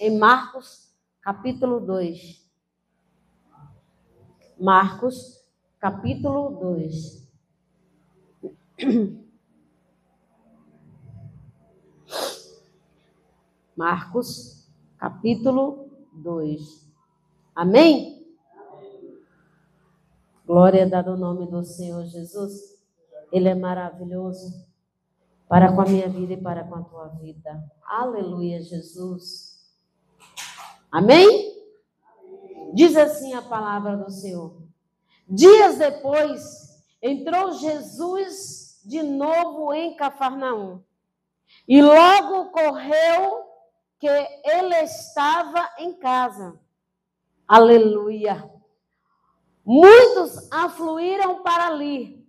em Marcos, capítulo 2. Marcos, capítulo 2. Marcos, capítulo 2. Amém? Glória a dada ao nome do Senhor Jesus. Ele é maravilhoso para com a minha vida e para com a tua vida. Aleluia, Jesus. Amém? Diz assim a palavra do Senhor. Dias depois, entrou Jesus de novo em Cafarnaum. E logo ocorreu que ele estava em casa. Aleluia. Muitos afluíram para ali,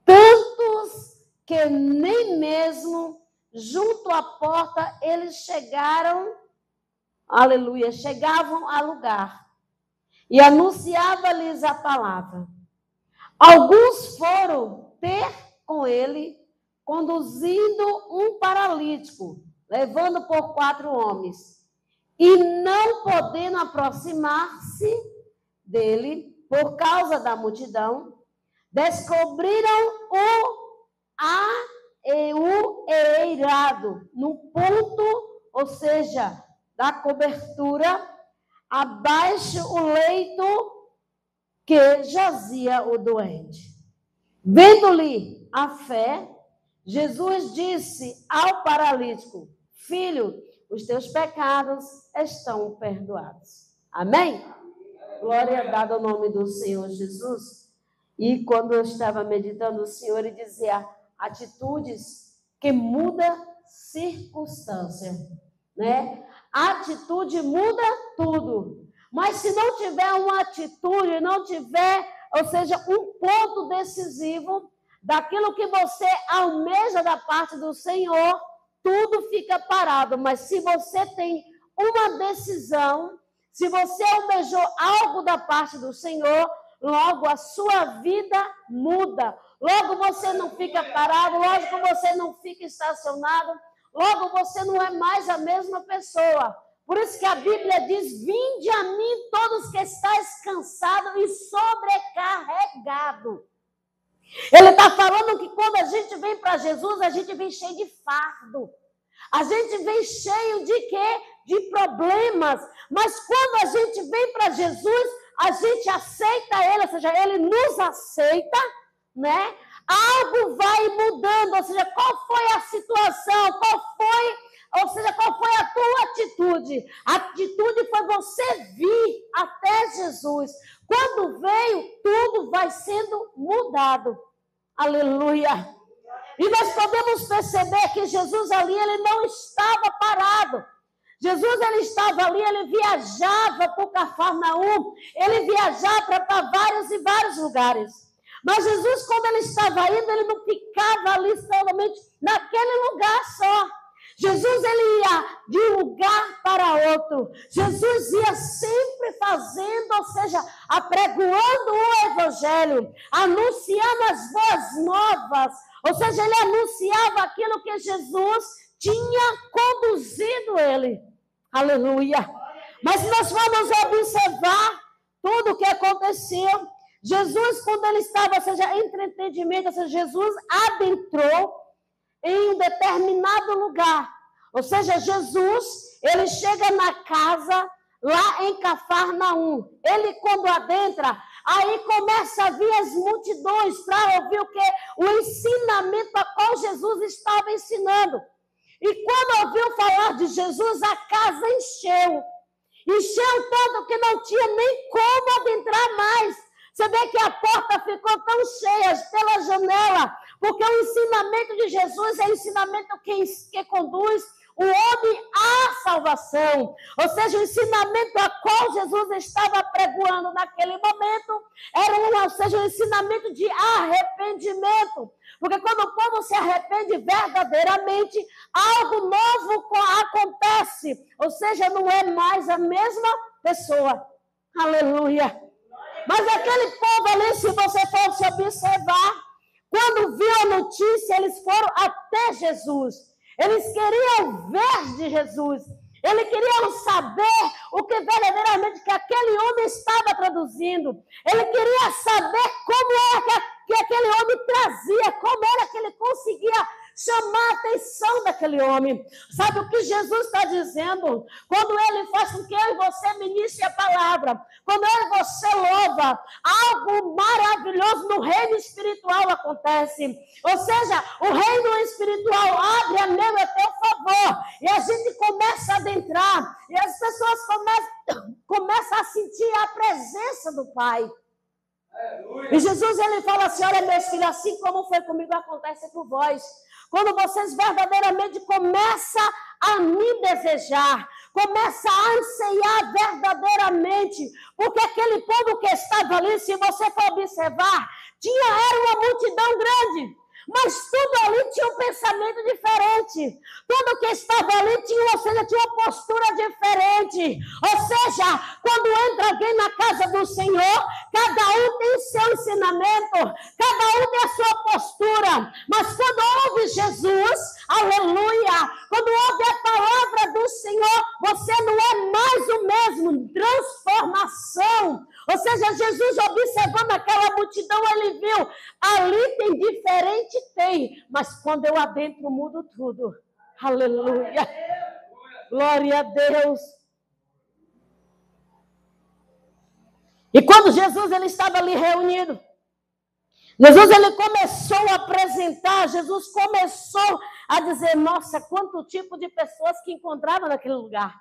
tantos que nem mesmo junto à porta eles chegaram, aleluia, chegavam a lugar. E anunciava-lhes a palavra. Alguns foram ter com ele, conduzindo um paralítico, levando por 4 homens, e não podendo aproximar-se dele, por causa da multidão, descobriram o eirado, no ponto, ou seja, da cobertura, abaixo o leito que jazia o doente. Vendo-lhe a fé, Jesus disse ao paralítico: Filho, os teus pecados estão perdoados. Amém? Glória dada ao nome do Senhor Jesus. E quando eu estava meditando, o Senhor ele dizia atitudes que mudam circunstância, né? A atitude muda tudo. Mas se não tiver uma atitude, não tiver, ou seja, um ponto decisivo daquilo que você almeja da parte do Senhor, tudo fica parado. Mas se você tem uma decisão, se você almejou algo da parte do Senhor, logo a sua vida muda. Logo você não fica parado, logo você não fica estacionado, logo você não é mais a mesma pessoa. Por isso que a Bíblia diz: vinde a mim todos que estáis cansados e sobrecarregados. Ele está falando que quando a gente vem para Jesus, a gente vem cheio de fardo. A gente vem cheio de quê? De problemas. Mas quando a gente vem para Jesus, a gente aceita Ele, ou seja, Ele nos aceita, né? Algo vai mudando, ou seja, qual foi a situação, qual foi a tua atitude? A atitude foi você vir até Jesus. Quando veio, tudo vai sendo mudado. Aleluia. E nós podemos perceber que Jesus ali, ele não estava parado. Jesus, ele estava ali, ele viajava por Cafarnaum, ele viajava para vários e vários lugares. Mas Jesus, quando ele estava indo, ele não ficava ali somente naquele lugar só. Jesus, ele ia de um lugar para outro. Jesus ia sempre fazendo, ou seja, apregoando o evangelho, anunciando as boas novas. Ou seja, ele anunciava aquilo que Jesus tinha conduzido ele. Aleluia. Mas nós vamos observar tudo o que aconteceu. Jesus, quando ele estava, ou seja, entretenimento, ou seja, Jesus adentrou em um determinado lugar. Ou seja, Jesus, ele chega na casa lá em Cafarnaum. Ele, quando adentra, aí começa a vir as multidões para ouvir o quê? O ensinamento a qual Jesus estava ensinando. E quando ouviu falar de Jesus, a casa encheu. Encheu tanto que não tinha nem como adentrar mais. Você vê que a porta ficou tão cheia pela janela, porque o ensinamento de Jesus é o ensinamento que conduz o homem à salvação. Ou seja, o ensinamento a qual Jesus estava apregoando naquele momento era um ensinamento de arrependimento. Porque quando o povo se arrepende verdadeiramente, algo novo acontece. Ou seja, não é mais a mesma pessoa. Aleluia. Mas aquele povo ali, se você fosse observar, quando viu a notícia, eles foram até Jesus. Eles queriam ver de Jesus. Ele queria saber o que verdadeiramente que aquele homem estava traduzindo. Ele queria saber como era que aquele homem trazia, como era que ele conseguia chamar a atenção daquele homem. Sabe o que Jesus está dizendo? Quando ele faz com que eu e você ministre a palavra, quando eu e você louva, algo maravilhoso no reino espiritual acontece. Ou seja, o reino espiritual abre a meu e a teu favor, e a gente começa a adentrar, e as pessoas começam a sentir a presença do Pai. E Jesus, ele fala assim: olha, meus filhos, assim como foi comigo, acontece com vós. Quando vocês verdadeiramente começam a me desejar, começam a anseiar verdadeiramente, porque aquele povo que estava ali, se você for observar, era uma multidão grande, mas tudo ali tinha um pensamento diferente. Tudo que estava ali tinha uma postura diferente. Ou seja, quando entra alguém na casa do Senhor, cada um tem o seu ensinamento, cada um tem a sua postura. Mas quando ouve Jesus, aleluia, quando ouve a palavra do Senhor, você não é mais o mesmo. Transformação. Ou seja, Jesus, observando aquela multidão, ele viu, ali tem diferente, tem, mas quando eu adentro, mudo tudo. Aleluia. Glória a Deus. E quando Jesus, ele estava ali reunido, Jesus, ele começou a apresentar, Jesus começou a dizer, nossa, quanto tipo de pessoas que encontrava naquele lugar.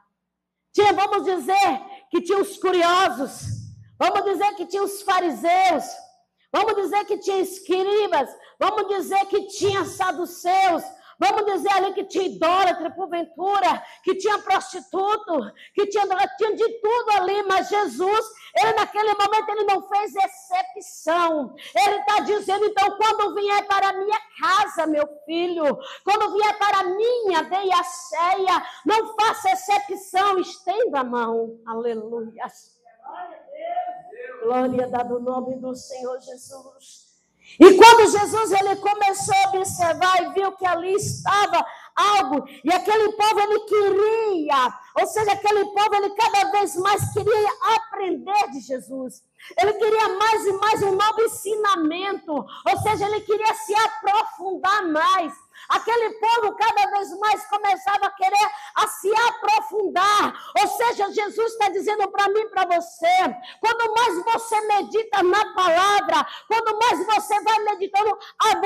Tinha, vamos dizer, que tinha os curiosos, vamos dizer que tinha os fariseus, vamos dizer que tinha escribas, vamos dizer que tinha saduceus, vamos dizer ali que tinha idólatra, porventura, que tinha prostituto, que tinha de tudo ali, mas Jesus, ele naquele momento, ele não fez exceção. Ele está dizendo, então, quando vier para a minha casa, meu filho, quando vier para a minha deia ceia, não faça exceção, estenda a mão. Aleluia. Glória dada ao nome do Senhor Jesus. E quando Jesus, ele começou a observar e viu que ali estava algo, e aquele povo, ele queria, ou seja, aquele povo, ele cada vez mais queria aprender de Jesus. Ele queria mais e mais um novo ensinamento, ou seja, ele queria se aprofundar mais. Aquele povo cada vez mais começava a querer a se aprofundar. Ou seja, Jesus está dizendo para mim e para você, quando mais você medita na palavra, quando mais você vai meditando,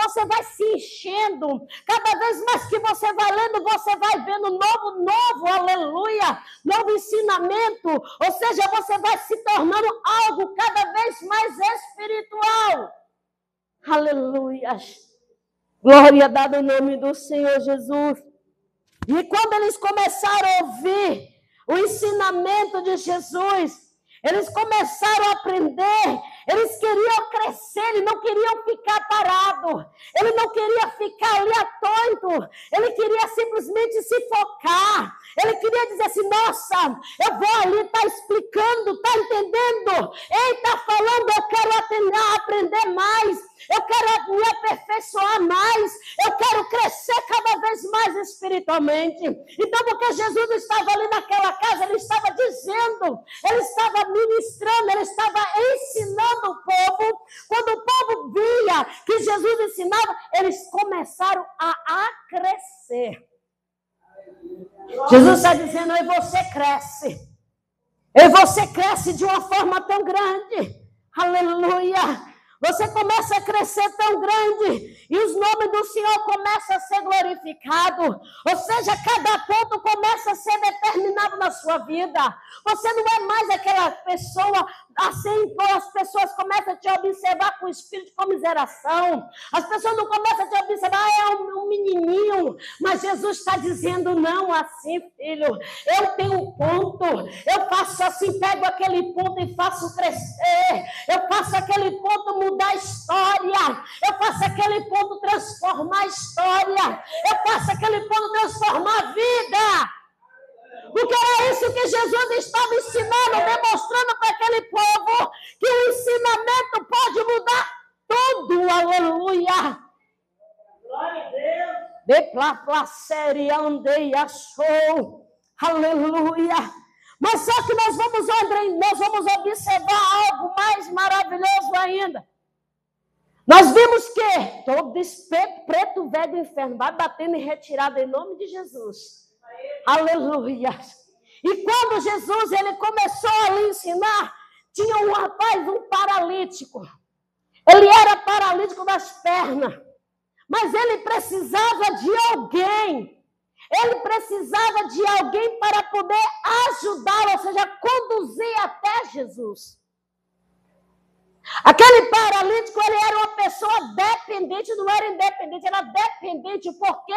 você vai se enchendo. Cada vez mais que você vai lendo, você vai vendo novo, aleluia, novo ensinamento. Ou seja, você vai se tornando algo cada vez mais espiritual. Aleluia. Glória dada ao nome do Senhor Jesus. E quando eles começaram a ouvir o ensinamento de Jesus, eles começaram a aprender, eles queriam crescer, eles não queriam ficar parados, ele não queria ficar ali atônito, ele queria simplesmente se focar, ele queria dizer assim, nossa, eu vou ali, está explicando, está entendendo, ele está falando, eu quero aprender mais, eu quero me aperfeiçoar mais, eu quero crescer cada vez mais espiritualmente. Então, porque Jesus estava ali naquela casa, ele estava dizendo, ele estava ministrando, ele estava ensinando o povo. Quando o povo via que Jesus ensinava, eles começaram a crescer. Jesus está dizendo, e você cresce. E você cresce de uma forma tão grande. Aleluia. Você começa a crescer tão grande e os nomes do Senhor começam a ser glorificados. Ou seja, cada ponto começa a ser determinado na sua vida. Você não é mais aquela pessoa assim, as pessoas começam a te observar com espírito de comiseração. As pessoas não começam a te observar, é um menininho. Mas Jesus está dizendo, não assim, filho. Eu tenho um ponto. Eu faço assim, pego aquele ponto e faço crescer. Eu faço aquele ponto mudar a história. Eu faço aquele ponto transformar a história. Eu faço aquele ponto transformar a vida. Porque era isso que Jesus estava ensinando, demonstrando para aquele povo que o ensinamento pode mudar tudo. Aleluia. Glória a Deus. De placer andei achou. Aleluia. Mas só que nós vamos observar algo mais maravilhoso ainda. Nós vimos que todo espírito preto velho do inferno vai batendo em retirada em nome de Jesus. Aleluia. E quando Jesus ele começou a lhe ensinar, tinha um rapaz, um paralítico. Ele era paralítico das pernas, mas ele precisava de alguém. Ele precisava de alguém para poder ajudá-lo, ou seja, conduzir até Jesus. Aquele paralítico, ele era uma pessoa dependente, não era independente, era dependente, porque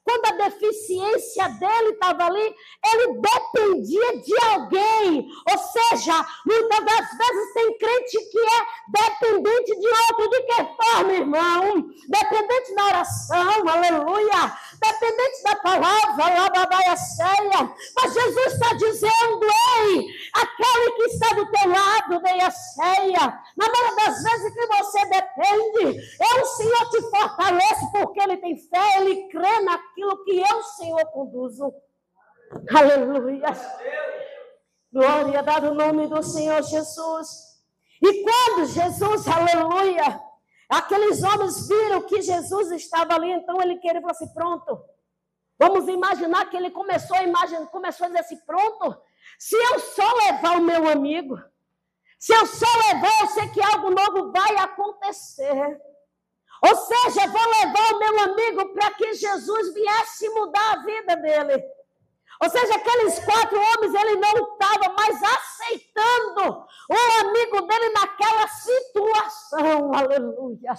quando a deficiência dele estava ali, ele dependia de alguém. Ou seja, muitas das vezes tem crente que é dependente de outro. De que forma, irmão? Dependente da oração, aleluia. Dependente da palavra, lababaia ceia. Mas Jesus está dizendo, ei, aquele que está do teu lado, meia ceia. Na maioria das vezes que você depende, o Senhor te fortalece, porque ele tem fé, ele crê naquilo que eu, Senhor, conduzo. Aleluia. Glória dada o nome do Senhor Jesus. E quando Jesus, aleluia, aqueles homens viram que Jesus estava ali, então ele queria falar assim, pronto. Vamos imaginar que ele começou a dizer assim, pronto, se eu só levar o meu amigo, se eu só levar, eu sei que algo novo vai acontecer. Ou seja, vou levar o meu amigo para que Jesus viesse mudar a vida dele. Ou seja, aqueles 4 homens, ele não estava mais aceitando o amigo dele naquela situação. Aleluia.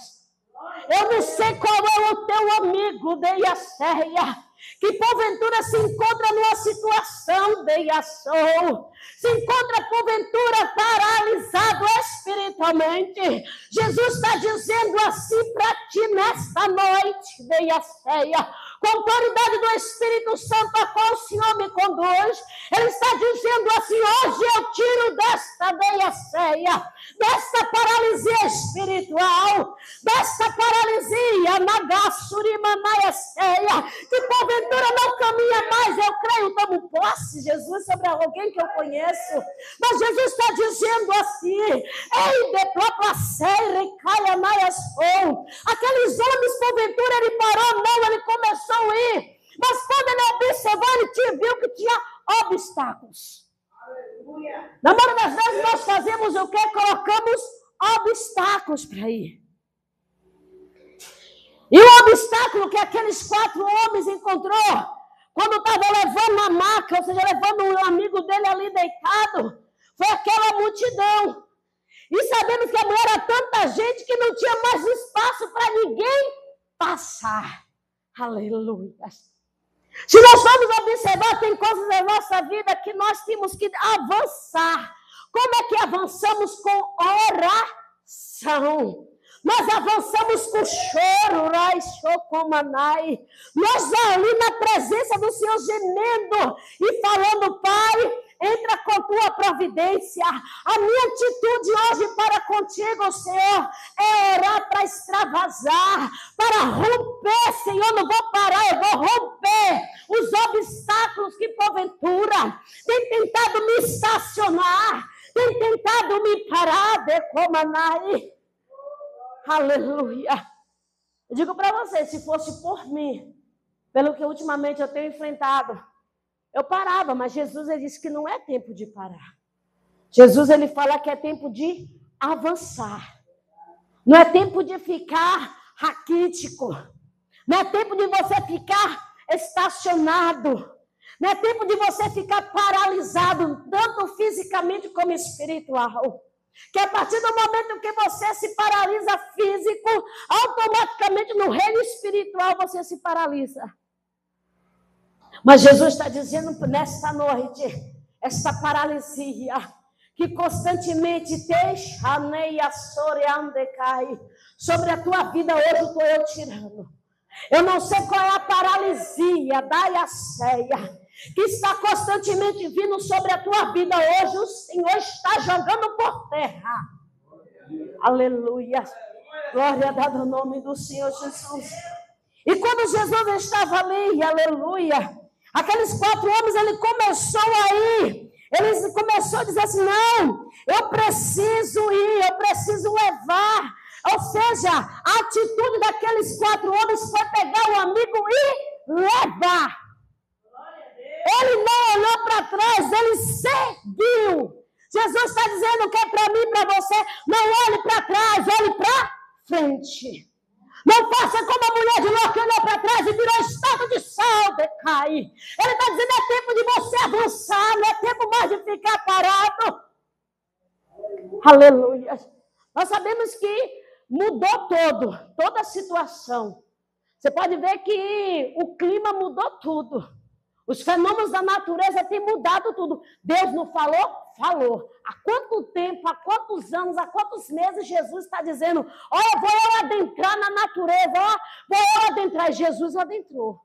Eu não sei qual é o teu amigo, Deiaceia, que porventura se encontra numa situação, Deiaçou, se encontra porventura paralisado espiritualmente. Jesus está dizendo assim para ti nesta noite, Deiaceia, com a autoridade do Espírito Santo a qual o Senhor me conduz. Ele está dizendo assim, hoje eu tiro desta Deiaceia, desta paralisia espiritual, desta paralisia, Nagassurimanaiaceia, que porventura não caminha mais, eu creio, tomo posse, Jesus, sobre alguém que eu conheço. Mas Jesus está dizendo assim, ei, de proplaceira e caia maiasou. Aqueles homens, porventura, ele parou, não, ele começou a ir. Mas quando ele observou, ele viu que tinha obstáculos. Na maioria das vezes nós fazemos o quê? Colocamos obstáculos para ir. E o obstáculo que aqueles 4 homens encontrou, quando estavam levando a maca, ou seja, levando um amigo dele ali deitado, foi aquela multidão. E sabemos que era tanta gente que não tinha mais espaço para ninguém passar. Aleluia. Se nós formos observar, tem coisas na nossa vida que nós temos que avançar. Como é que avançamos? Com oração. Nós avançamos com choro, nós ali na presença do Senhor gemendo e falando, Pai, entra com tua providência. A minha atitude hoje para contigo, Senhor, é orar para extravasar, para romper, Senhor, não vou parar, eu vou romper os obstáculos que porventura tem tentado me estacionar, tem tentado me parar, decomanai. Aleluia. Eu digo para você, se fosse por mim, pelo que ultimamente eu tenho enfrentado, eu parava, mas Jesus ele disse que não é tempo de parar. Jesus ele fala que é tempo de avançar. Não é tempo de ficar raquítico. Não é tempo de você ficar estacionado. Não é tempo de você ficar paralisado, tanto fisicamente como espiritual. Que a partir do momento que você se paralisa físico, automaticamente no reino espiritual você se paralisa. Mas Jesus está dizendo nesta noite, essa paralisia que constantemente sobre a tua vida hoje estou eu tirando. Eu não sei qual é a paralisia da Iaceia que está constantemente vindo sobre a tua vida hoje, o Senhor está jogando por terra. Aleluia. Glória a Deus no nome do Senhor Jesus. E quando Jesus estava ali, aleluia, Aqueles 4 homens, ele começou a dizer assim, não, eu preciso ir, eu preciso levar. Ou seja, a atitude daqueles 4 homens foi pegar o amigo e levar. Ele não olhou para trás, ele seguiu. Jesus está dizendo que é para mim e para você, não olhe para trás, olhe para frente. Não faça como a mulher de Ló que olhou para trás e virou estátua de sal, decai. Ele está dizendo, é tempo de você avançar, não é tempo mais de ficar parado. Aleluia. Nós sabemos que mudou toda a situação. Você pode ver que o clima mudou tudo. Os fenômenos da natureza têm mudado tudo. Deus não falou? Falou. Há quanto tempo, há quantos anos, há quantos meses Jesus está dizendo, olha, vou eu adentrar na natureza, ó, vou eu adentrar. E Jesus adentrou.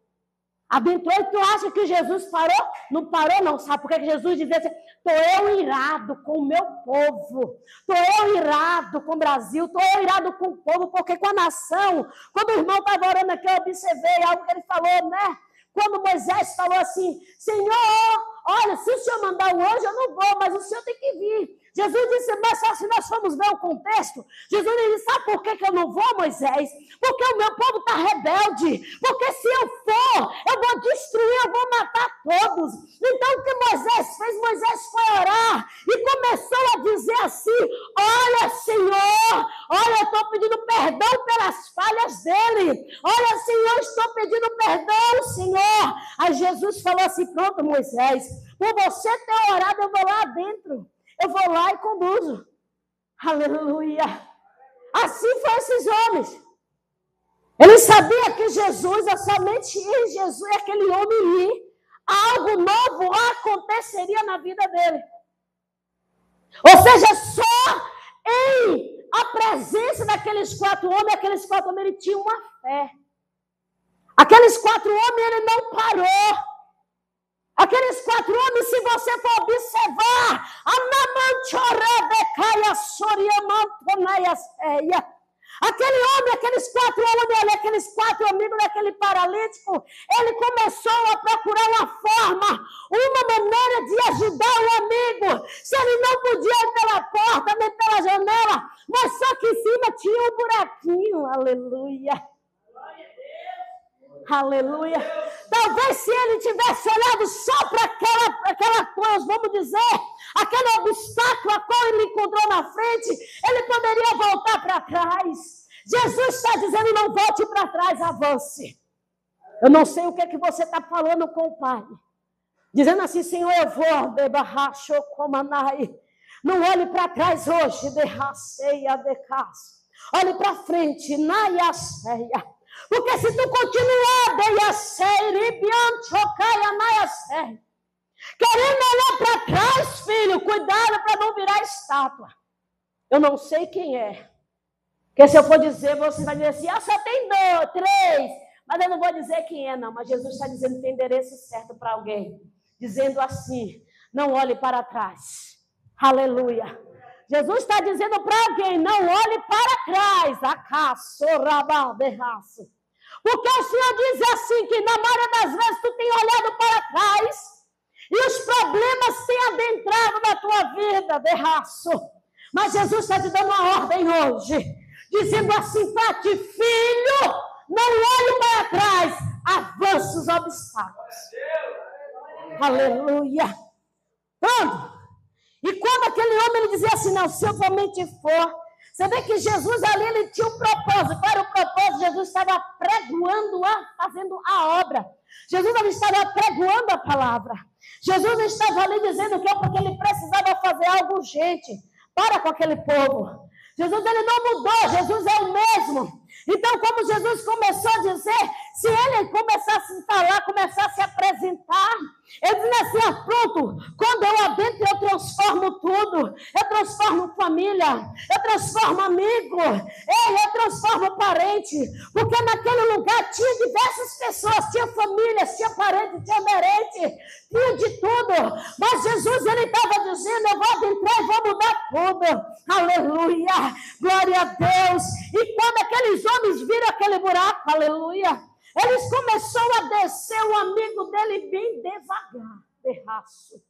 Adentrou e tu acha que Jesus parou? Não parou não, sabe? Porque Jesus dizia assim, estou eu irado com o meu povo, estou eu irado com o Brasil, estou eu irado com o povo, porque com a nação, quando o irmão estava orando aqui, eu observei algo que ele falou, né? Quando Moisés falou assim, Senhor, olha, se o Senhor mandar o anjo, eu não vou, mas o Senhor tem que vir. Jesus disse, mas só se nós formos ver o contexto, Jesus disse, sabe por que eu não vou, Moisés? Porque o meu povo está rebelde, porque se eu for, eu vou destruir, eu vou matar todos. Então o que Moisés fez? Moisés foi orar e começou a dizer assim, olha Senhor, olha eu estou pedindo perdão pelas falhas dele, olha Senhor, estou pedindo perdão, Senhor. Aí Jesus falou assim, pronto Moisés, por você ter orado eu vou lá dentro. Eu vou lá e conduzo. Aleluia. Assim foram esses homens. Ele sabia que Jesus, somente em Jesus, aquele homem ir, algo novo aconteceria na vida dele. Ou seja, só em a presença daqueles 4 homens, ele tinha uma fé. Aqueles 4 homens, ele não parou. Aqueles 4 homens, se você for observar, aquele homem, aqueles 4 homens, aqueles 4 amigos daquele paralítico, ele começou a procurar uma forma, uma maneira de ajudar o amigo. Se ele não podia ir pela porta, nem pela janela, mas só que em cima tinha um buraquinho, aleluia. Aleluia. Talvez se ele tivesse olhado só para aquela coisa, vamos dizer, aquele obstáculo a qual ele encontrou na frente, ele poderia voltar para trás. Jesus está dizendo, não volte para trás, avance. Eu não sei o que é que você está falando com o Pai. Dizendo assim, Senhor, eu vou, não olhe para trás hoje, olhe para frente, porque se tu continuar, querendo olhar para trás, filho, cuidado para não virar estátua. Eu não sei quem é. Porque se eu for dizer, você vai dizer assim, só tem 2, 3. Mas eu não vou dizer quem é, não. Mas Jesus está dizendo que tem endereço certo para alguém. Dizendo assim, não olhe para trás. Aleluia. Jesus está dizendo para alguém, não olhe para trás. Porque o Senhor diz assim, que na maioria das vezes tu tem olhado para trás e os problemas têm adentrado na tua vida, Mas Jesus está te dando uma ordem hoje, dizendo assim, Tati, filho, não olhe para trás, avance os obstáculos. Aleluia. Pronto. E quando aquele homem ele dizia assim, não, se eu somente for, você vê que Jesus ali, ele tinha um propósito. Qual era o propósito? Jesus estava pregoando, fazendo a obra. Jesus ali estava pregoando a palavra. Jesus estava ali dizendo que é porque ele precisava fazer algo urgente para com aquele povo. Jesus ele não mudou, Jesus é o mesmo. Então, como Jesus começou a dizer, se ele começasse a falar, começasse a apresentar, ele dizia assim, pronto, quando eu adentro, eu transformo tudo, eu transformo família, eu transformo amigo, eu transformo parente, porque naquele lugar tinha diversas pessoas, tinha famílias, tinha parente, tinha merente, tinha de tudo, mas Jesus, ele estava dizendo, eu vou adentrar e vou mudar tudo, aleluia, glória a Deus. E quando aqueles homens viram aquele buraco, aleluia, Eles começaram a descer, o amigo dele bem devagar, terraço.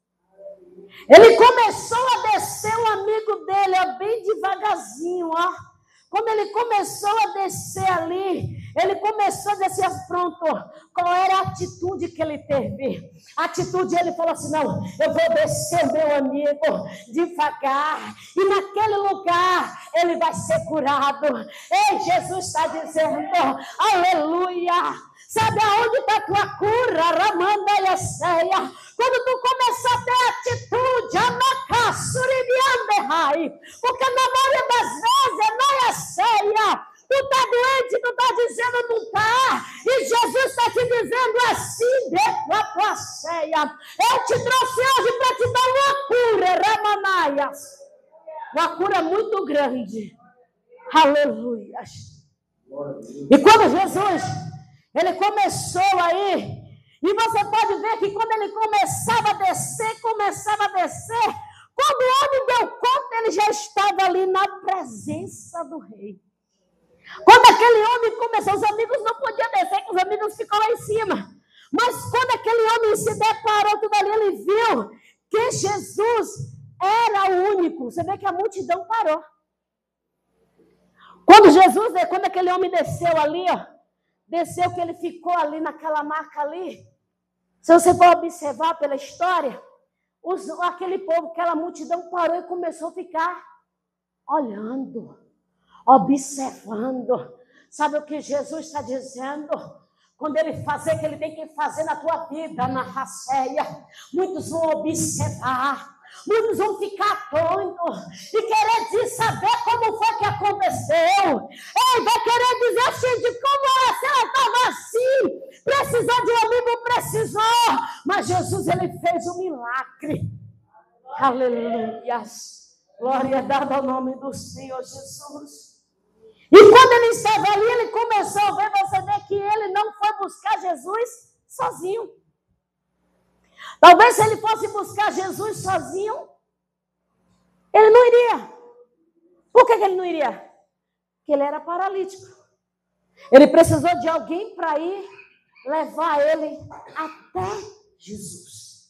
Ele começou a descer, o amigo dele, bem devagarzinho, ó. Quando ele começou a descer ali, ele começou a descer, pronto. Qual era a atitude que ele teve? A atitude, ele falou assim, não, eu vou descer o meu amigo devagar. E naquele lugar, ele vai ser curado. Ei, Jesus está dizendo, aleluia. Sabe aonde está a tua cura? Ramanda e Esseia. Quando tu começar a ter atitude, porque na maioria das vezes não é Esseia. Tu está doente, tu está dizendo não está. E Jesus está te dizendo assim, dentro da tua ceia. Eu te trouxe hoje para te dar uma cura, Ramanaias. Uma cura muito grande. Aleluia. E quando Jesus, ele começou aí, e você pode ver que quando ele começava a descer, quando o homem deu conta, ele já estava ali na presença do rei. Quando aquele homem começou, os amigos não podiam descer, que os amigos ficam lá em cima. Mas quando aquele homem se deparou tudo ali, ele viu que Jesus era o único. Você vê que a multidão parou. Quando aquele homem desceu ali, ó, desceu que ele ficou ali naquela marca ali. Se você for observar pela história, aquele povo, aquela multidão parou e começou a ficar olhando, observando. Sabe o que Jesus está dizendo? Quando ele fazer o que ele tem que fazer na tua vida, na raceia, muitos vão observar. Muitos vão ficar atônitos e querer saber como foi que aconteceu. Ei, vai querer dizer assim, de como se ela estava assim. Precisou de um amigo, precisou. Mas Jesus, ele fez um milagre. Aleluia. Glória dada ao nome do Senhor Jesus. E quando ele estava ali, ele começou a ver, você vê que ele não foi buscar Jesus sozinho. Talvez se ele fosse buscar Jesus sozinho, ele não iria. Por que ele não iria? Porque ele era paralítico. Ele precisou de alguém para ir levar ele até Jesus.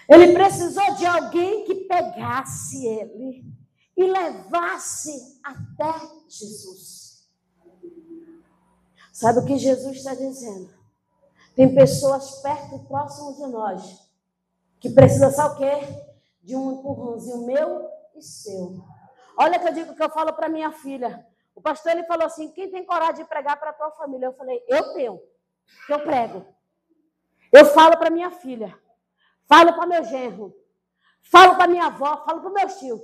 Ele precisou de alguém que pegasse ele e levasse até Jesus. Sabe o que Jesus está dizendo? Tem pessoas perto e próximo de nós que precisam, sabe o quê? De um empurrãozinho meu e seu. Olha que eu digo que eu falo para minha filha. O pastor, ele falou assim, quem tem coragem de pregar para a tua família? Eu falei, eu tenho, que eu prego. Eu falo para minha filha, falo para meu genro, falo para minha avó, falo para meus tios.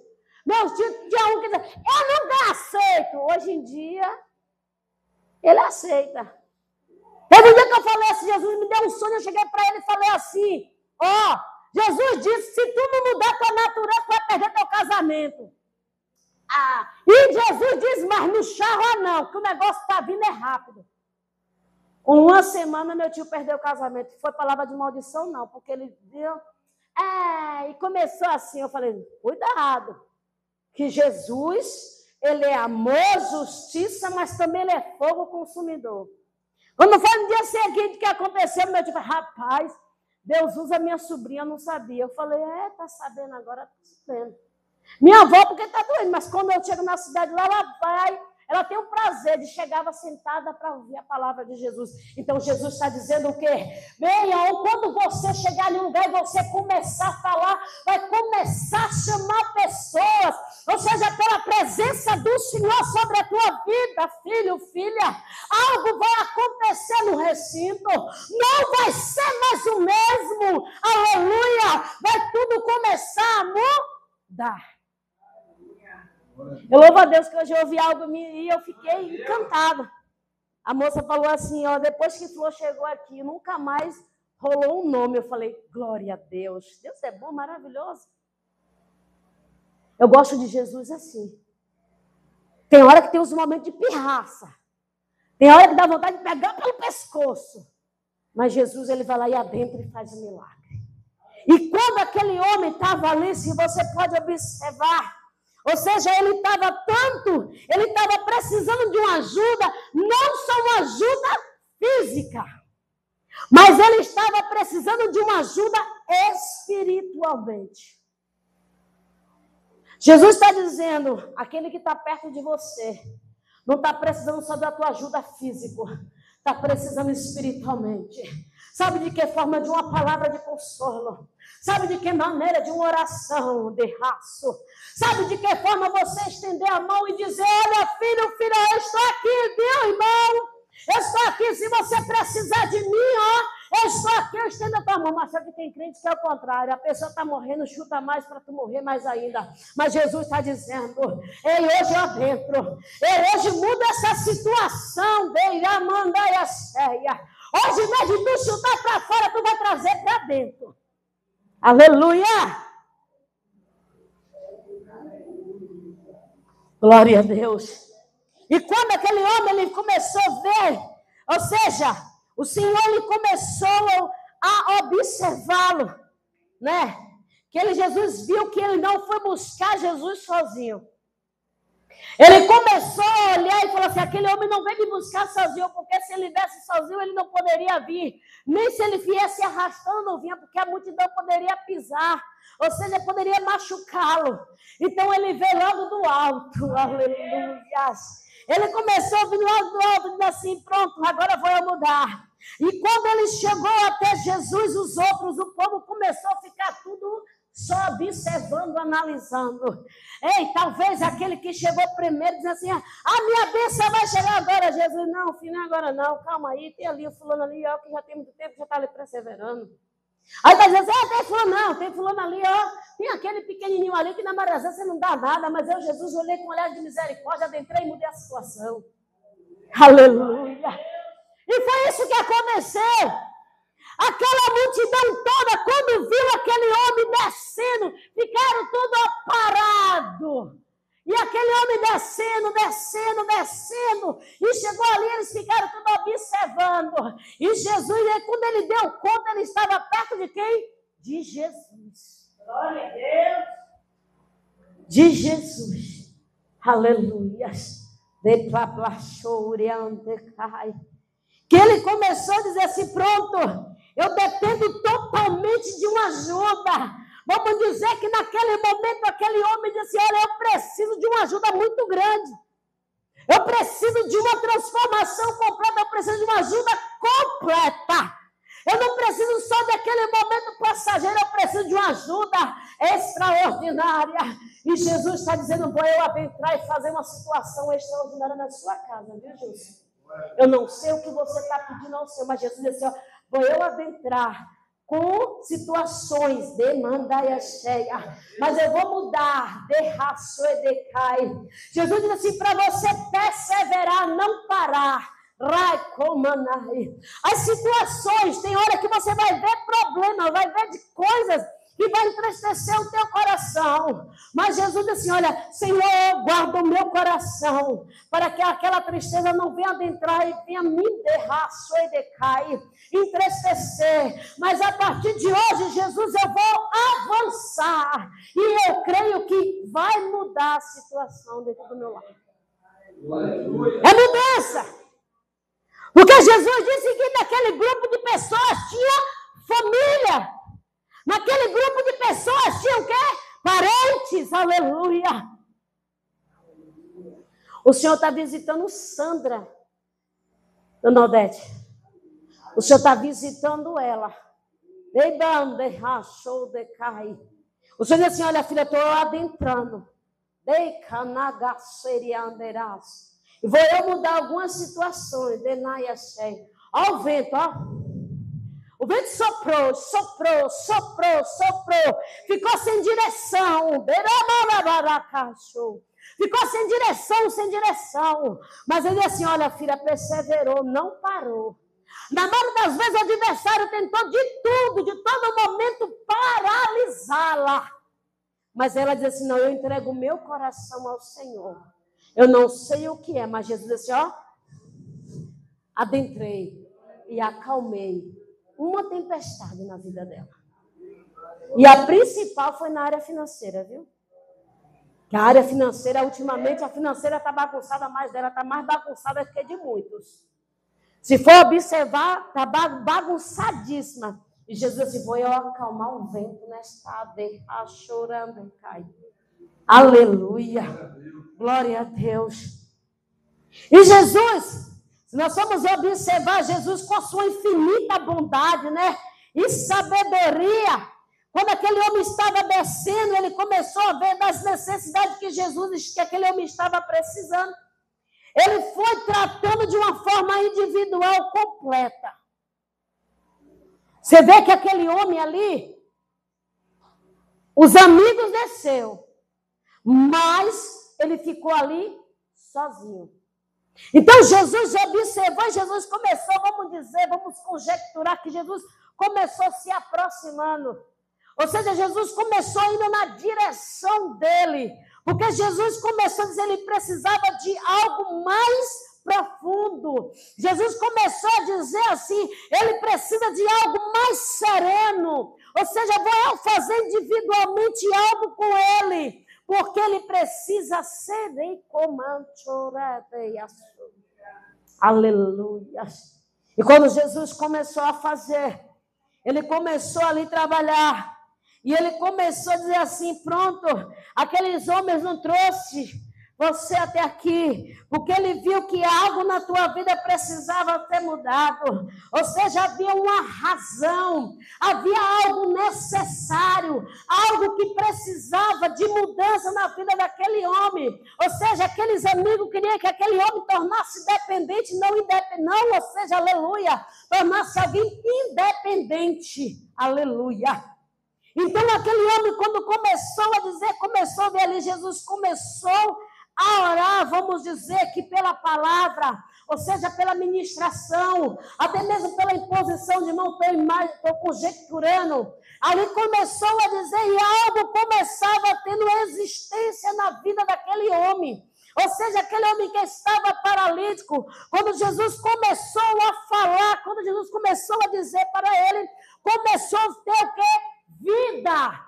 Meus tios, dia um que diz, eu não aceito. Hoje em dia, ele aceita. Teve um dia que eu falei assim, Jesus me deu um sonho, eu cheguei para ele e falei assim, Jesus disse, se tu não mudar tua natureza, tu vai perder teu casamento. E Jesus diz, mas não charra não, que o negócio está vindo é rápido. Com uma semana, meu tio perdeu o casamento. Foi palavra de maldição, não, porque ele deu... e começou assim, eu falei, cuidado, que Jesus, ele é amor, justiça, mas também ele é fogo consumidor. Quando foi no dia seguinte que aconteceu, meu tio falou, rapaz, Deus usa minha sobrinha, eu não sabia. Eu falei, tá sabendo agora, tá sabendo. Minha avó, porque tá doente, mas quando eu chego na cidade lá, ela tem o prazer de chegar sentada para ouvir a palavra de Jesus. Então, Jesus está dizendo o quê? Quando você chegar em um lugar e você começar a falar, vai começar a chamar pessoas, ou seja, pela presença do Senhor sobre a tua vida, filho, filha, algo vai acontecer no recinto, não vai ser mais o mesmo, aleluia, vai tudo começar a mudar. Eu louvo a Deus que hoje eu ouvi algo e eu fiquei encantada. A moça falou assim, depois que Flor chegou aqui, nunca mais rolou um nome. Eu falei, glória a Deus. Deus é bom, maravilhoso. Eu gosto de Jesus assim. Tem hora que tem uns momentos de pirraça. Tem hora que dá vontade de pegar pelo pescoço. Mas Jesus, ele vai lá e adentra e faz um milagre. E quando aquele homem estava ali, se você pode observar, ou seja, ele estava precisando de uma ajuda, não só uma ajuda física. Mas ele estava precisando de uma ajuda espiritualmente. Jesus está dizendo, aquele que está perto de você, não está precisando só da tua ajuda física, está precisando espiritualmente. Sabe de que forma? De uma palavra de consolo. Sabe de que maneira? De uma oração de raço. Sabe de que forma você estender a mão e dizer, olha filho, filha, eu estou aqui, viu, irmão? Eu estou aqui, se você precisar de mim, eu estou aqui, eu estendo a tua mão. Mas sabe que tem crente que é o contrário. A pessoa está morrendo, chuta mais para tu morrer mais ainda. Mas Jesus está dizendo, ei, hoje eu adentro. Ei, hoje muda essa situação. Hoje, em vez de tu chutar para fora, tu vai trazer para dentro. Aleluia! Glória a Deus. E quando aquele homem ele começou a ver, ou seja, o Senhor ele começou a observá-lo, né? Jesus viu que ele não foi buscar Jesus sozinho. Ele começou a olhar e falou assim, aquele homem não veio me buscar sozinho, porque se ele viesse sozinho, ele não poderia vir. Nem se ele viesse arrastando, não vinha, porque a multidão poderia pisar. Ou seja, poderia machucá-lo. Então, ele veio logo do alto. Aleluia. Ele começou a vir logo do alto, dizendo assim, pronto, agora vou eu mudar. E quando ele chegou até Jesus, os outros, o povo começou a ficar tudo só observando, analisando. Ei, talvez aquele que chegou primeiro diz assim, a minha bênção vai chegar agora, Jesus. Não, filho, não é agora não, calma aí, tem ali o fulano ali, ó, que já tem muito tempo, já está ali perseverando. Aí vai dizer assim, tem fulano não, tem fulano ali, ó, tem aquele pequenininho ali que na maioria das vezes você não dá nada, mas eu, Jesus, olhei com um olhar de misericórdia, adentrei e mudei a situação. Aleluia. E foi isso que aconteceu. Aquela multidão toda, quando viu aquele homem descendo, ficaram tudo parados. E aquele homem descendo, e chegou ali, eles ficaram tudo observando. E Jesus, quando ele deu conta, ele estava perto de quem? De Jesus. Glória a Deus. De Jesus. Aleluia. Que ele começou a dizer assim, pronto, eu dependo totalmente de uma ajuda. Vamos dizer que naquele momento aquele homem disse, olha, eu preciso de uma ajuda muito grande. Eu preciso de uma transformação completa, eu preciso de uma ajuda completa. Eu não preciso só daquele momento passageiro, eu preciso de uma ajuda extraordinária. E Jesus está dizendo, vou eu adentrar e fazer uma situação extraordinária na sua casa, viu, Jesus? Eu não sei o que você está pedindo ao Senhor, mas Jesus disse, ó, vou eu adentrar com situações, demanda e cheia, mas eu vou mudar, de raço e decai. Jesus diz assim, para você perseverar, não parar. As situações, tem hora que você vai ver problemas, vai ver de coisas que vai entristecer o teu coração. Mas Jesus disse assim, olha, Senhor, guarda o meu coração, para que aquela tristeza não venha adentrar e venha me derrar, e decai, entristecer. Mas a partir de hoje, Jesus, eu vou avançar. E eu creio que vai mudar a situação dentro do meu lar. É mudança. Porque Jesus disse que naquele grupo de pessoas tinha família. Naquele grupo de pessoas tinha o quê? Parentes, aleluia. O Senhor está visitando Sandra, Dona Odete. O Senhor está visitando ela. O Senhor diz assim, olha filha, estou adentrando. E vou eu mudar algumas situações. Olha o vento, ó. O vento soprou. Ficou sem direção. Ficou sem direção. Mas ele disse assim, olha filha, perseverou, não parou. Na maioria das vezes o adversário tentou de tudo, de todo momento paralisá-la. Mas ela diz assim, não, eu entrego o meu coração ao Senhor. Eu não sei o que é, mas Jesus disse, ó, adentrei e acalmei uma tempestade na vida dela. E a principal foi na área financeira, viu? Que a área financeira, ultimamente, a financeira está bagunçada mais dela, está mais bagunçada que de muitos. Se for observar, está bagunçadíssima. E Jesus disse, vou eu acalmar o vento nesta terra, chorando e cai. Aleluia. Glória a Deus. E Jesus, se nós formos observar Jesus com a sua infinita bondade, né? E sabedoria, quando aquele homem estava descendo, ele começou a ver das necessidades que aquele homem estava precisando. Ele foi tratando de uma forma individual completa. Você vê que aquele homem ali, os amigos desceu, mas ele ficou ali sozinho. Então Jesus observou e Jesus começou, vamos conjecturar que Jesus começou se aproximando. Ou seja, Jesus começou indo na direção dele. Porque Jesus começou a dizer que ele precisava de algo mais profundo. Jesus começou a dizer assim, ele precisa de algo mais sereno. Ou seja, vou eu fazer individualmente algo com ele. Porque ele precisa ser aleluia. E quando Jesus começou a fazer, ele começou ali a trabalhar. E ele começou a dizer assim, pronto, aqueles homens não trouxeram você até aqui, porque ele viu que algo na tua vida precisava ser mudado. Ou seja, havia uma razão, havia algo necessário, algo que precisava de mudança na vida daquele homem. Ou seja, aqueles amigos queriam que aquele homem tornasse dependente, não, ou seja, aleluia, tornasse alguém independente, aleluia. Então, aquele homem, quando começou a ver ali, Jesus começou a orar, vamos dizer que pela palavra, ou seja, pela ministração, até mesmo pela imposição de mão, estou conjecturando. Ali começou a dizer, e algo começava tendo existência na vida daquele homem. Ou seja, aquele homem que estava paralítico, quando Jesus começou a falar, quando Jesus começou a dizer para ele, começou a ter o quê? Vida.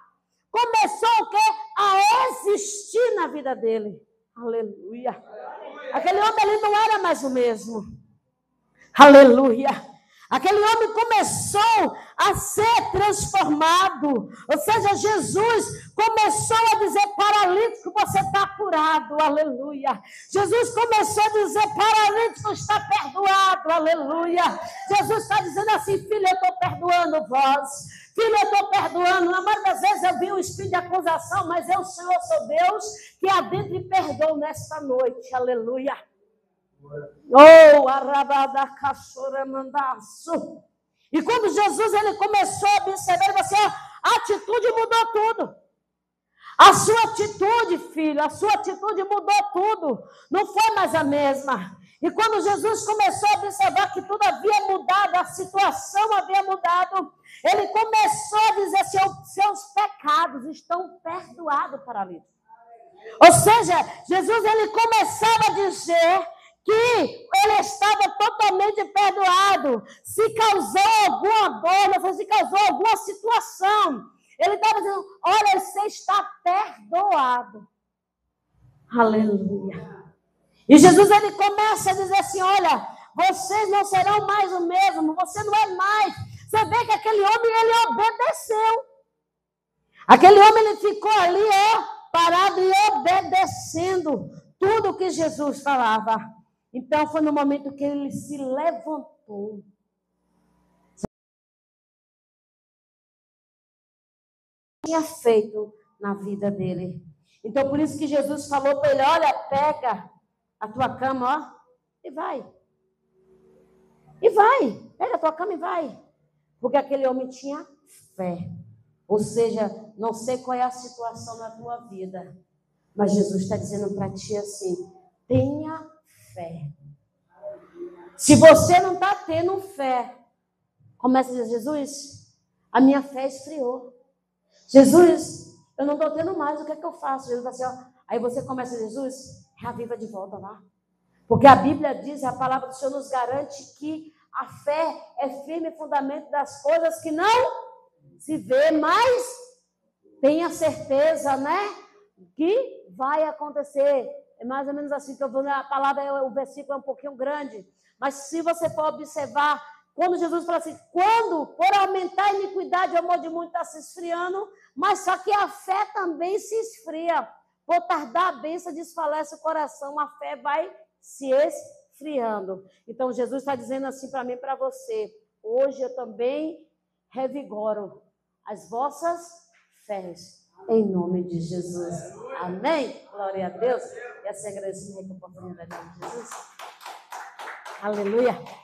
Começou o quê? A existir na vida dele. Aleluia. Aquele homem ali não era mais o mesmo. Aleluia. Aquele homem começou a ser transformado. Ou seja, Jesus começou a dizer, paralítico, você está curado. Aleluia. Jesus começou a dizer, paralítico, está perdoado. Aleluia. Jesus está dizendo assim, filho, eu estou perdoando vós. Filho, eu estou perdoando. Na maioria das vezes eu vi um espírito de acusação, mas eu, Senhor, sou Deus, que adentra e perdoa nesta noite. Aleluia. Oh, arabada caçora mandaço. E quando Jesus ele começou a observar, ele falou assim, a atitude mudou tudo. A sua atitude, filho, a sua atitude mudou tudo. Não foi mais a mesma. E quando Jesus começou a observar que tudo havia mudado, a situação havia mudado, ele começou a dizer assim, seus pecados estão perdoados, paralítico. Ou seja, Jesus ele começava a dizer que ele estava totalmente perdoado. Se causou alguma dor, se causou alguma situação, ele estava dizendo, olha, você está perdoado. Aleluia. E Jesus ele começa a dizer assim, olha, vocês não serão mais o mesmo, você não é mais. Você vê que aquele homem, ele obedeceu. Aquele homem, ele ficou ali, parado e obedecendo tudo que Jesus falava. Então, foi no momento que ele se levantou. Tinha feito na vida dele. Então, por isso que Jesus falou para ele, olha, pega a tua cama, e vai. E vai. Pega a tua cama e vai. Porque aquele homem tinha fé. Ou seja, não sei qual é a situação na tua vida, mas Jesus está dizendo para ti assim, tenha fé. Se você não está tendo fé, começa a dizer, Jesus, a minha fé esfriou. Jesus, eu não estou tendo mais, o que é que eu faço? Jesus vai assim, aí você começa a dizer, Jesus, reaviva de volta lá. Porque a Bíblia diz, a palavra do Senhor nos garante que a fé é firme fundamento das coisas que não se vê, mas tenha certeza, né, que vai acontecer. É mais ou menos assim que eu vou, a palavra, o versículo é um pouquinho grande, Mas se você for observar, quando Jesus fala assim, quando por aumentar a iniquidade, o amor de muitos está se esfriando, mas só que a fé também se esfria. Por tardar a bênção, desfalece o coração, a fé vai se esfriando. Então, Jesus está dizendo assim para mim e para você, hoje eu também revigoro as vossas fés, em nome de Jesus. Amém? Glória a Deus. E assim agradecemos a oportunidade de Jesus. Aleluia.